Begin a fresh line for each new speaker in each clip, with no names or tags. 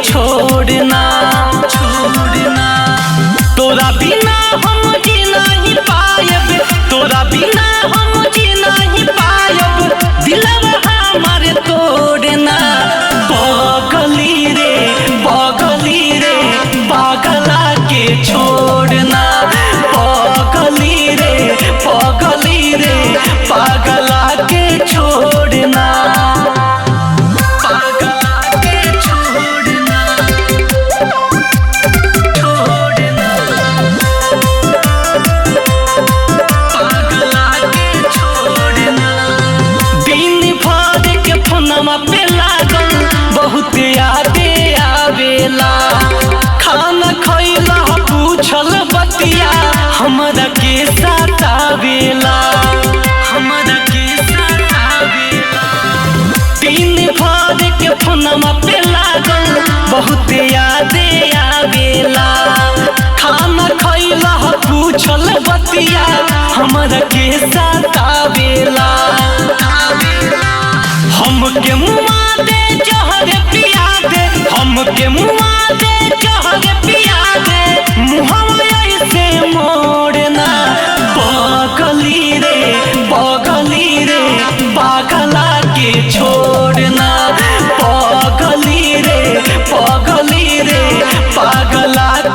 छोड़ना तोरा बिना हम जी नहीं पायब, तोरा बिना हम जी नहीं पायब, दिलवा हमारे तोड़ना। पगली रे पागला के छोड़ना, पगली रे पागला के छोड़ना, पागला के छोड़ना, पागला के छोड़ना। दिन भर के फोनमा पे लागल बहुत यादे आवेला, खाना खैला पूछल बतिया हमरा के सतावेला, हमरा के सतावेला। दिन भर के फोनमा पे लागल बहुत यादे आवेला, खाना खैला पूछल बतिया हमरा के सतावेला। हमके मुआ दे जहर पिया दे, हमके मुआ दे जहर पिया दे, मुहवा ऐसे मोड़ना। पगली रे पागला के छोड़ना, पगली रे पागला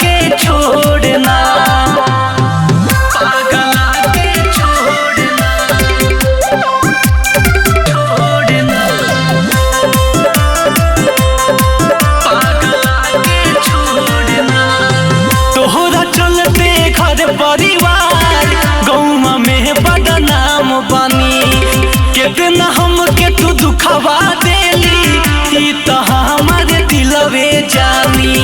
के छोड़ना, पागला के छोड़ना, पागला के छोड़ना। तोहरा चलते घर परिवार गौवा में बदनाम बनी, कितना हमके तू दुखवा देली, ई तो हमारे दिलवे जानी,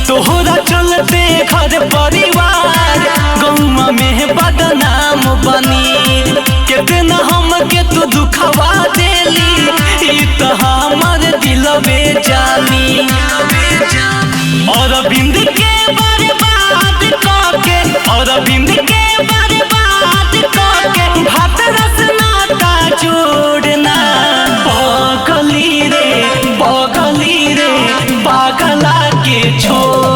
तोहरा चलते घर परिवार गौवा में बदनाम बनी, कितना हमके तू दुखवा देली, ई तो हमारे दिलवे जानी। अरविंद के बर्बाद करके, अरविंद के बर्बाद करके भात रस नाता जोड़ना। पगली रे पागला के छोड़